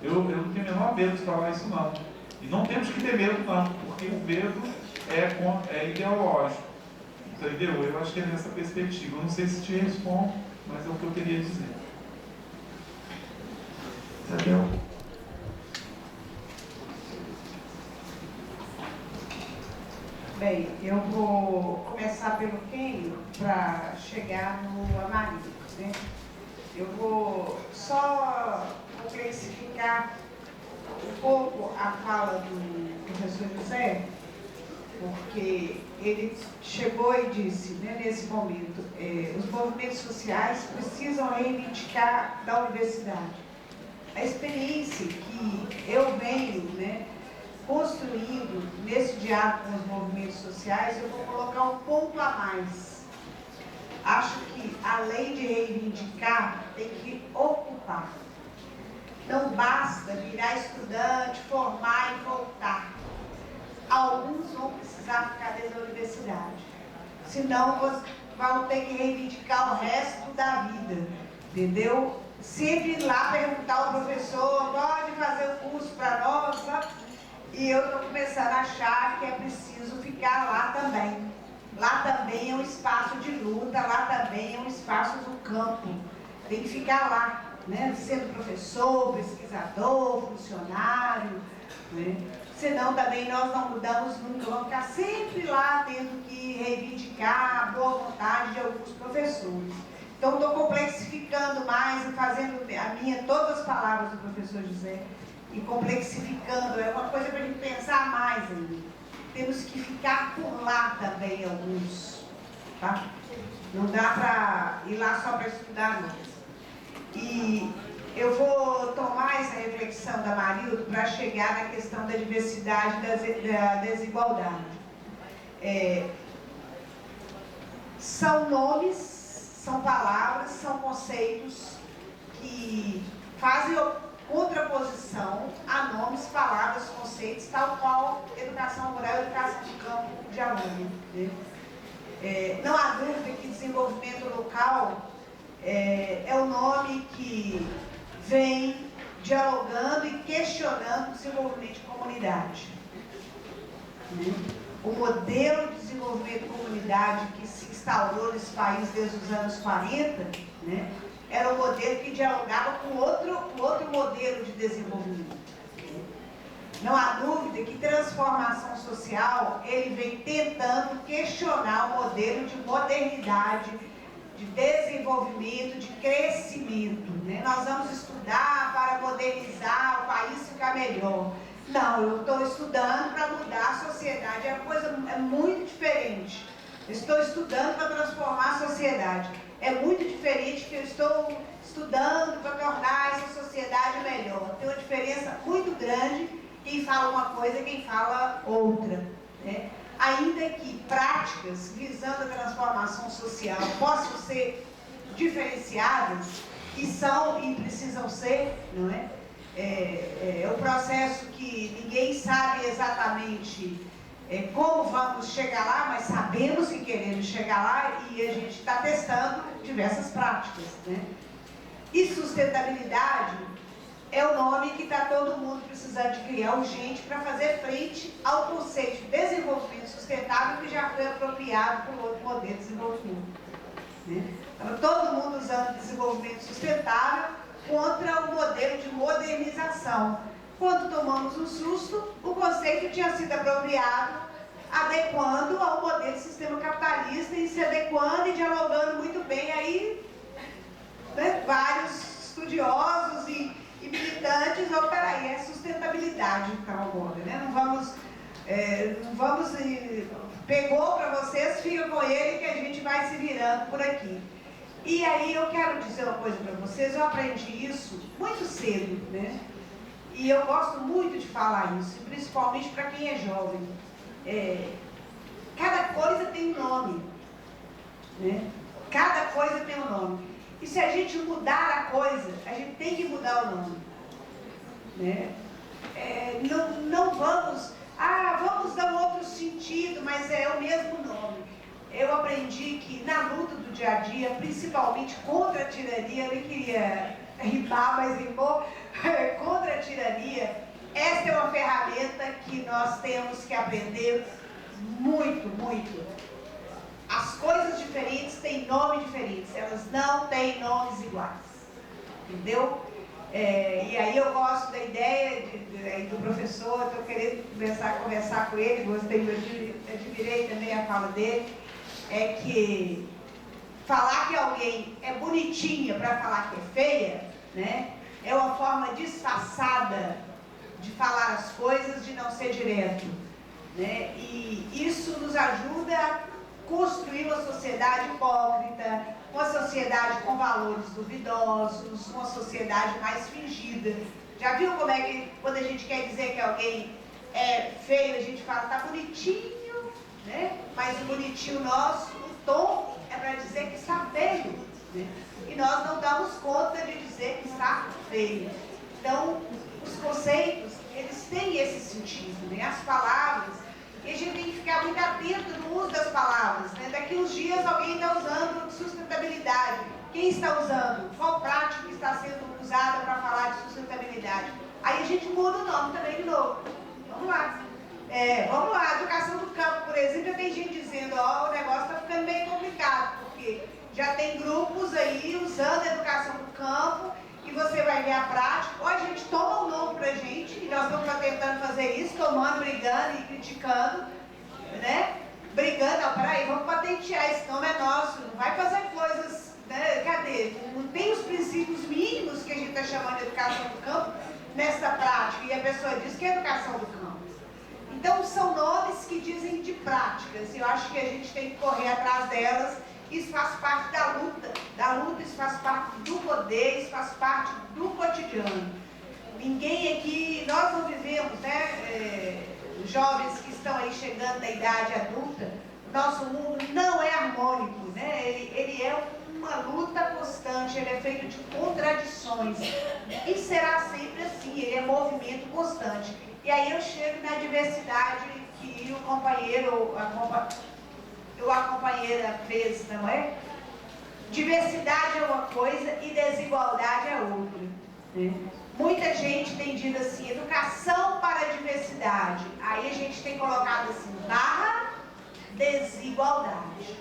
Eu não tenho o menor medo de falar isso, não. E não temos que ter medo, não, porque o medo é ideológico. Entendeu? Eu acho que é nessa perspectiva. Eu não sei se te respondo, mas é o que eu queria dizer. Isabel. Bem, eu vou começar pelo Kenio para chegar no Amarildo, né? Eu vou só complexificar um pouco a fala do professor José, porque ele chegou e disse, né, nesse momento, os movimentos sociais precisam reivindicar da universidade. A experiência que eu venho, né, construindo nesse diálogo com os movimentos sociais, eu vou colocar um ponto a mais. Acho que, além de reivindicar, tem que ocupar. Não basta virar estudante, formar e voltar. Alguns vão precisar ficar dentro da universidade. Senão, vão ter que reivindicar o resto da vida. Entendeu? Sempre ir lá perguntar ao professor, pode fazer o curso para nós, sabe? E eu estou começando a achar que é preciso ficar lá também. Lá também é um espaço de luta, lá também é um espaço do campo. Tem que ficar lá, né? Sendo professor, pesquisador, funcionário, né? Senão também nós não mudamos nunca, vamos ficar sempre lá tendo que reivindicar a boa vontade de alguns professores. Então estou complexificando mais e fazendo todas as palavras do professor José e complexificando, é uma coisa para a gente pensar mais ainda. Temos que ficar por lá também alguns, tá? Não dá para ir lá só para estudar, não. E eu vou tomar essa reflexão da Marildo para chegar na questão da diversidade e da desigualdade. São nomes, são palavras, são conceitos que fazem contraposição a nomes, palavras, conceitos, tal qual educação rural e educação de campo dialogam, né? Não há dúvida que desenvolvimento local é o nome que vem dialogando e questionando o desenvolvimento de comunidade, né? O modelo de desenvolvimento de comunidade que se instaurou nesse país desde os anos 40, né, era um modelo que dialogava com outro modelo de desenvolvimento. Não há dúvida que transformação social, ele vem tentando questionar o modelo de modernidade, de desenvolvimento, de crescimento, né? Nós vamos estudar para modernizar o país ficar melhor. Não, eu estou estudando para mudar a sociedade, é muito diferente. Eu estou estudando para transformar a sociedade. É muito diferente que eu estou estudando para tornar essa sociedade melhor. Tem uma diferença muito grande quem fala uma coisa e quem fala outra, né? Ainda que práticas visando a transformação social possam ser diferenciadas, e são e precisam ser, não é? É um processo que ninguém sabe exatamente como vamos chegar lá, mas sabemos que queremos chegar lá e a gente está testando diversas práticas, né? E sustentabilidade é o nome que está todo mundo precisando de criar urgente para fazer frente ao conceito de desenvolvimento sustentável que já foi apropriado por outro modelo de desenvolvimento, né? Então, todo mundo usando desenvolvimento sustentável contra o modelo de modernização. Quando tomamos um susto, o conceito tinha sido apropriado, adequando ao modelo de sistema capitalista e se adequando e dialogando muito bem aí, né, vários estudiosos e militantes. Oh, peraí, é sustentabilidade então agora, né? Não vamos pegou para vocês, fica com ele que a gente vai se virando por aqui. E aí eu quero dizer uma coisa para vocês, eu aprendi isso muito cedo, né? E eu gosto muito de falar isso, principalmente para quem é jovem. Cada coisa tem um nome, né? Cada coisa tem um nome. E se a gente mudar a coisa, a gente tem que mudar o nome, né? Não vamos, vamos dar um outro sentido, mas é o mesmo nome. Eu aprendi que na luta do dia a dia, principalmente contra a tirania, eu nem queria rimar, mas rimou, contra a tirania, nós temos que aprender muito, muito. As coisas diferentes têm nomes diferentes, elas não têm nomes iguais, entendeu? E aí eu gosto da ideia do professor, estou querendo começar a conversar com ele, admirei também a fala dele, é que falar que alguém é bonitinha para falar que é feia, né, é uma forma disfarçada de falar as coisas, de não ser direto, né? E isso nos ajuda a construir uma sociedade hipócrita, uma sociedade com valores duvidosos, uma sociedade mais fingida. Já viu como é que quando a gente quer dizer que alguém é feio, a gente fala, tá bonitinho, né? Mas o bonitinho nosso, o tom, é para dizer que está feio, né? E nós não damos conta de dizer que está feio. Então, os conceitos, eles têm esse sentido, né? As palavras, e a gente tem que ficar muito atento no uso das palavras, né? Daqui uns dias alguém está usando sustentabilidade. Quem está usando? Qual prática está sendo usada para falar de sustentabilidade? Aí a gente muda o nome também de novo. Vamos lá. Vamos lá, educação do campo, por exemplo, tem gente dizendo, ó, o negócio está ficando meio complicado, porque já tem grupos aí usando a educação do campo, e você vai ver a prática, ou a gente toma o nome pra gente, e nós estamos tentando fazer isso, tomando, brigando e criticando, né? Brigando, ó, peraí, vamos patentear, esse nome é nosso, não vai fazer coisas, né? Cadê? Não tem os princípios mínimos que a gente está chamando de educação do campo nessa prática, e a pessoa diz que é educação do campo. Então, são nomes que dizem de práticas, e eu acho que a gente tem que correr atrás delas. Isso faz parte da luta, isso faz parte do poder, isso faz parte do cotidiano. Ninguém aqui, nós não vivemos, né, jovens que estão aí chegando na idade adulta, nosso mundo não é harmônico, né, ele é uma luta constante, ele é feito de contradições, e será sempre assim, ele é movimento constante. E aí eu chego na diversidade que o companheiro, a companheira fez, não é? Diversidade é uma coisa e desigualdade é outra, né? Muita gente tem dito assim, educação para a diversidade. Aí a gente tem colocado assim, barra desigualdade.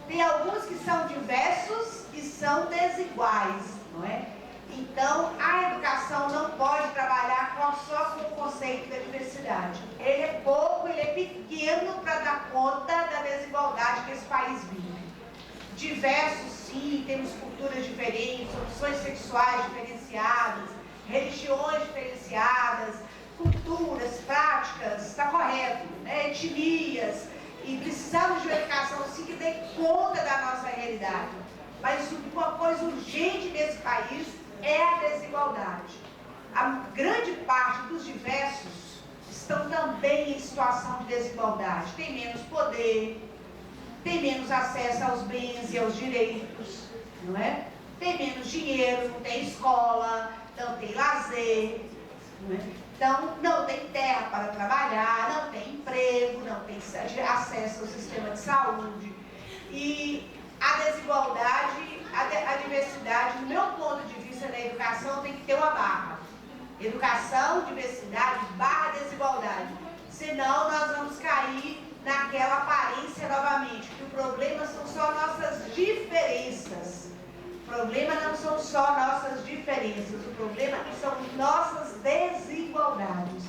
Tem alguns que são diversos e são desiguais, não é? Então, a educação não pode trabalhar só com o conceito da diversidade. Ele é pouco, ele é pequeno para dar conta da desigualdade que esse país vive. Diversos, sim, temos culturas diferentes, opções sexuais diferenciadas, religiões diferenciadas, culturas, práticas, está correto, né? Etnias, e precisamos de uma educação assim que dê conta da nossa realidade. Mas uma coisa urgente nesse país é a desigualdade. A grande parte dos diversos estão também em situação de desigualdade. Tem menos poder, tem menos acesso aos bens e aos direitos, não é? Tem menos dinheiro, não tem escola, não tem lazer, não é? Então, não tem terra para trabalhar, não tem emprego, não tem acesso ao sistema de saúde. E a desigualdade, a diversidade, do meu ponto de vista da educação, tem que ter uma barra. Educação, diversidade, barra desigualdade. Senão nós vamos cair naquela aparência novamente, que o problema são só nossas diferenças. O problema não são só nossas diferenças, o problema são nossas desigualdades.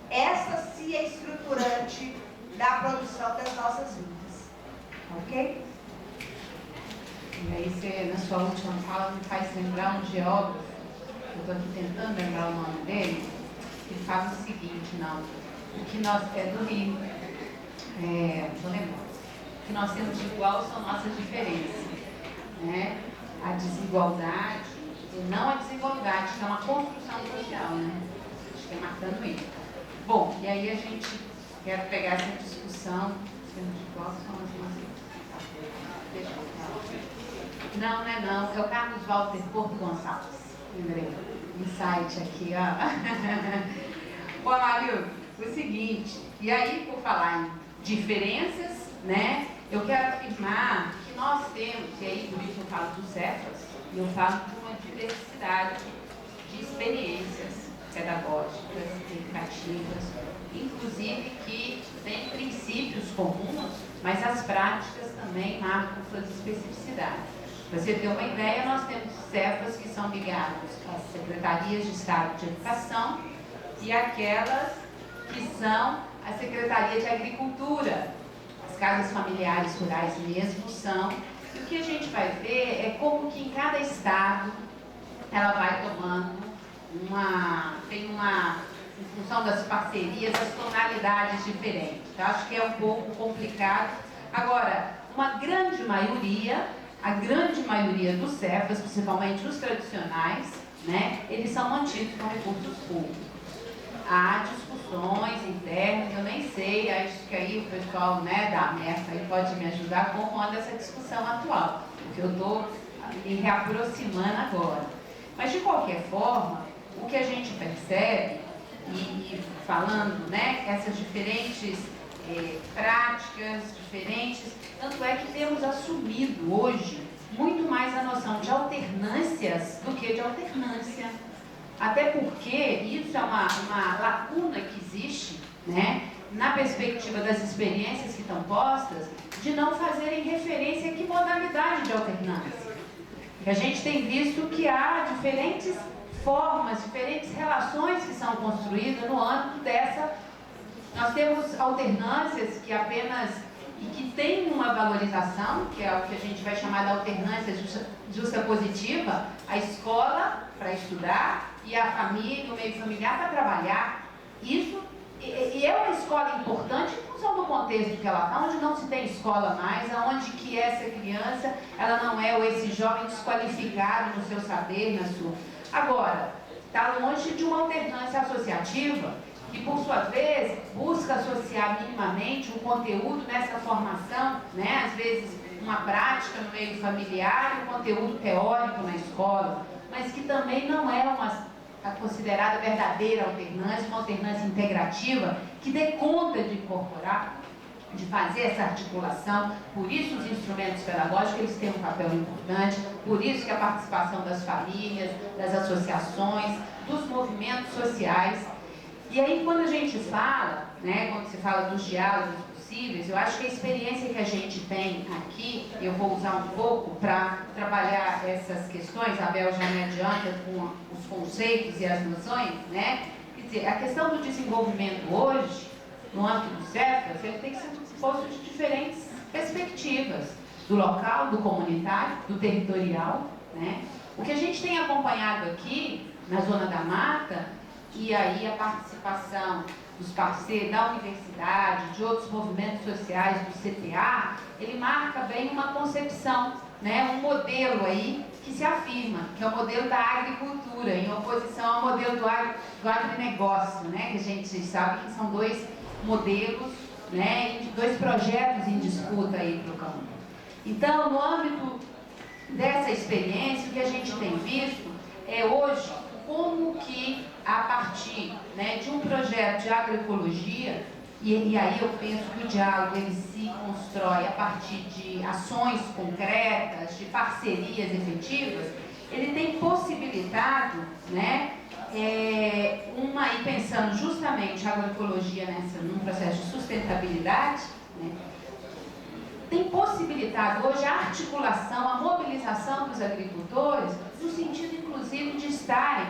Essa sim é estruturante da produção das nossas vidas. Ok? E aí você, na sua última fala, me faz lembrar um geógrafo, eu estou aqui tentando lembrar o nome dele, que fala o seguinte, não, o que nós, do Rio, vou lembrar, o que nós temos de igual são nossas diferenças, né? A desigualdade, e não a desigualdade, que é uma construção social, né? Acho que é marcando isso. Bom, e aí a gente quer pegar essa discussão, temos de igual são as nossas. Deixa eu falar. Não é não, é o Carlos Walter Porto Gonçalves. Lembrei. Insight aqui, ó. Ô, Amarildo, o seguinte, e aí por falar em diferenças, né? Eu quero afirmar que nós temos, e aí por isso eu falo dos CEFAS, e eu falo de uma diversidade de experiências pedagógicas, educativas, inclusive comuns, mas as práticas também marcam suas especificidades. Para você ter uma ideia, nós temos CEFAs que são ligados às Secretarias de Estado de Educação e aquelas que são a Secretaria de Agricultura. As casas familiares rurais mesmo são. E o que a gente vai ver é como que em cada estado ela vai tomando em função das parcerias, as tonalidades diferentes. Então, acho que é um pouco complicado. Agora, a grande maioria dos CEFAs, principalmente os tradicionais, né, eles são mantidos com recursos públicos. Há discussões internas, eu nem sei, acho que aí o pessoal, né, da MEF aí pode me ajudar como anda essa discussão atual, porque eu estou me reaproximando agora. Mas, de qualquer forma, o que a gente percebe, e falando, né, essas diferentes práticas, tanto é que temos assumido hoje muito mais a noção de alternâncias do que de alternância. Até porque isso é uma lacuna que existe, né, na perspectiva das experiências que estão postas, de não fazerem referência a que modalidade de alternância. E a gente tem visto que há diferentes formas, diferentes relações que são construídas no âmbito dessa. Nós temos alternâncias que apenas e que tem uma valorização, que é o que a gente vai chamar de alternância justa positiva, a escola para estudar e a família, o meio familiar para trabalhar. Isso e é uma escola importante em função do contexto que ela está, onde não se tem escola mais, onde que essa criança, ela não é ou esse jovem desqualificado no seu saber, na sua. Agora, está longe de uma alternância associativa, que por sua vez busca associar minimamente um conteúdo nessa formação, né? Às vezes uma prática no meio familiar e um conteúdo teórico na escola, mas que também não é a considerada verdadeira alternância, uma alternância integrativa que dê conta de incorporar, de fazer essa articulação. Por isso os instrumentos pedagógicos eles têm um papel importante, por isso que a participação das famílias, das associações, dos movimentos sociais. E aí quando a gente fala, né, quando se fala dos diálogos possíveis, eu acho que a experiência que a gente tem aqui, eu vou usar um pouco para trabalhar essas questões, a Bel já me adianta com os conceitos e as noções, né? Quer dizer, a questão do desenvolvimento hoje, no âmbito do CEFAS, ele tem que ser posto de diferentes perspectivas, do local, do comunitário, do territorial, né? O que a gente tem acompanhado aqui, na Zona da Mata, e aí a participação dos parceiros da universidade, de outros movimentos sociais do CTA, ele marca bem uma concepção, né, um modelo aí que se afirma, que é o modelo da agricultura, em oposição ao modelo do agronegócio, né, que a gente sabe que são dois modelos, né, e dois projetos em disputa aí para o campo. Então, no âmbito dessa experiência, o que a gente tem visto é hoje como que a partir, né, de um projeto de agroecologia, e aí eu penso que o diálogo ele se constrói a partir de ações concretas, de parcerias efetivas, ele tem possibilitado, né, e pensando justamente a agroecologia num processo de sustentabilidade, né, tem possibilitado hoje a articulação, a mobilização dos agricultores, no sentido, inclusive, de estarem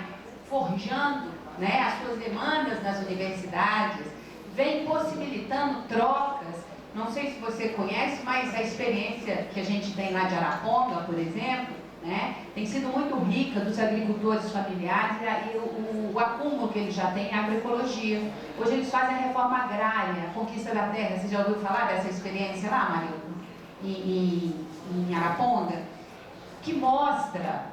forjando, né, as suas demandas nas universidades, vem possibilitando trocas. Não sei se você conhece, mas a experiência que a gente tem lá de Araponga, por exemplo, né, tem sido muito rica dos agricultores familiares e o acúmulo que eles já têm em agroecologia. Hoje eles fazem a reforma agrária, a conquista da terra. Você já ouviu falar dessa experiência lá, Marilton? Em Araponga, que mostra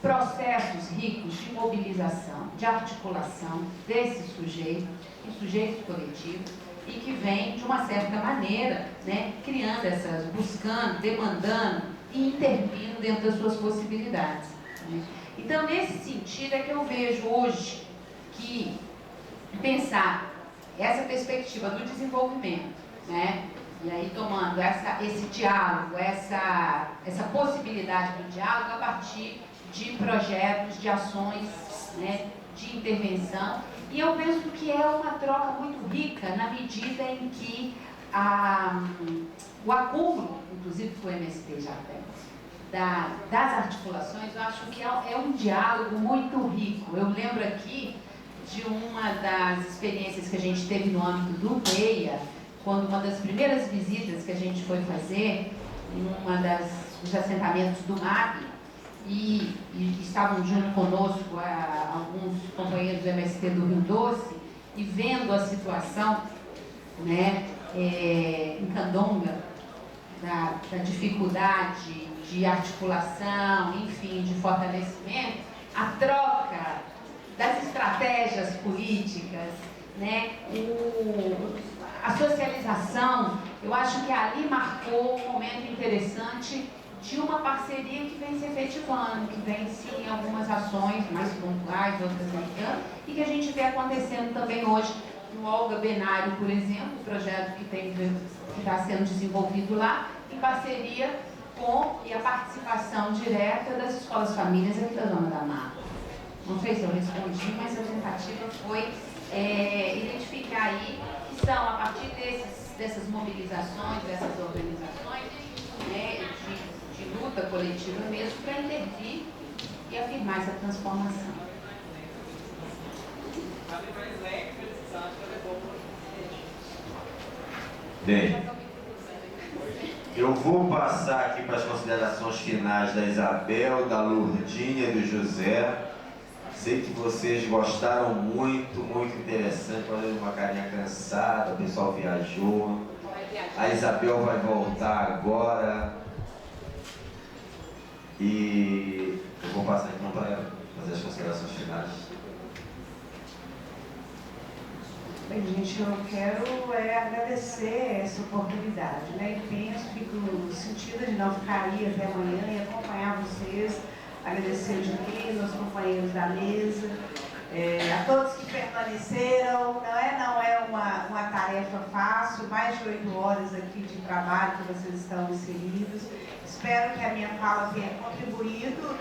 processos ricos de mobilização, de articulação desses sujeitos e sujeitos coletivos e que vem de uma certa maneira, né, criando essas, buscando, demandando e intervindo dentro das suas possibilidades, né? Então, nesse sentido é que eu vejo hoje que pensar essa perspectiva do desenvolvimento, né, e aí tomando esse diálogo, essa possibilidade do diálogo a partir de projetos, de ações, né, de intervenção. E eu penso que é uma troca muito rica na medida em que o acúmulo, inclusive com o MST já tem, das articulações, eu acho que é um diálogo muito rico. Eu lembro aqui de uma das experiências que a gente teve no âmbito do PEIA, quando uma das primeiras visitas que a gente foi fazer em dos assentamentos do MAB, e estavam junto conosco alguns companheiros do MST do Rio Doce, e vendo a situação, né, em Candonga, da dificuldade de articulação, enfim, de fortalecimento, a troca das estratégias políticas, né, a socialização, eu acho que ali marcou um momento interessante de uma parceria que vem se efetivando, que vem sim em algumas ações mais pontuais, outras nem tanto, e que a gente vê acontecendo também hoje no Olga Benário, por exemplo, o projeto que está sendo desenvolvido lá, em parceria com a participação direta das escolas famílias aqui da Zona da Mata. Não sei se eu respondi, mas a tentativa foi identificar aí que são, a partir dessas mobilizações, dessas organizações, né, de luta coletiva mesmo, para intervir e afirmar essa transformação. Bem, eu vou passar aqui para as considerações finais da Isabel, da Lourdinha e do José. Sei que vocês gostaram muito, muito interessante, olhando uma carinha cansada, o pessoal viajou. A Isabel vai voltar agora. E eu vou passar então para ela fazer as considerações finais. Bem, gente, eu quero agradecer essa oportunidade, né? E penso, fico sentida de não ficar aí até amanhã e acompanhar vocês, agradecer o Divino, os companheiros da mesa, a todos que permaneceram. Não é uma tarefa fácil, mais de 8 horas aqui de trabalho que vocês estão inseridos. Espero que a minha fala tenha contribuído,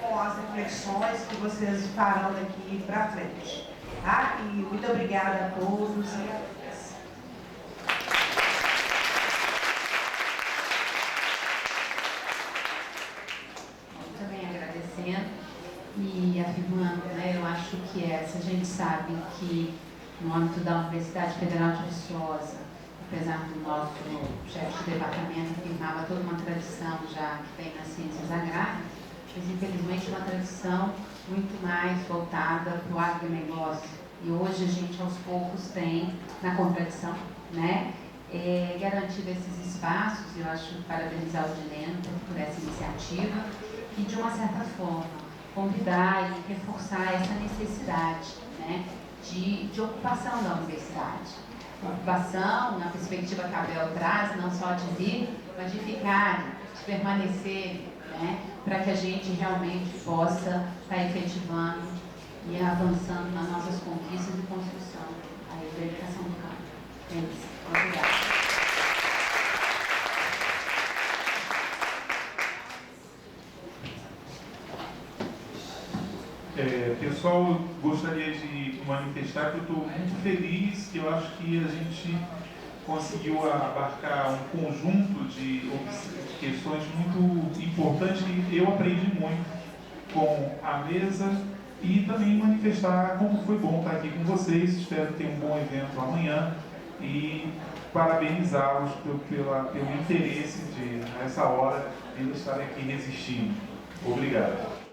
com as reflexões que vocês farão daqui para frente. Tá? E muito obrigada a todos e a todas. Também agradecendo e afirmando, eu acho que se a gente sabe que no âmbito da Universidade Federal de Viçosa, apesar do nosso chefe de departamento afirmava toda uma tradição já que tem nas ciências agrárias, mas infelizmente uma tradição muito mais voltada para o agronegócio. E hoje a gente aos poucos tem, na contradição, garantido esses espaços. Eu acho parabenizar o Dileno por essa iniciativa e, de uma certa forma, convidar e reforçar essa necessidade de ocupação da universidade. Ocupação, na perspectiva que a Abel traz, não só de vir, mas de ficar, de permanecer, para que a gente realmente possa estar efetivando e avançando nas nossas conquistas e construção aí da educação do campo. Obrigada. Pessoal, gostaria de manifestar que eu estou muito feliz, que eu acho que a gente conseguiu abarcar um conjunto de questões muito importantes que eu aprendi muito com a mesa e também manifestar como foi bom estar aqui com vocês. Espero ter um bom evento amanhã e parabenizá-los pelo interesse de, nessa hora, de estar aqui resistindo. Obrigado.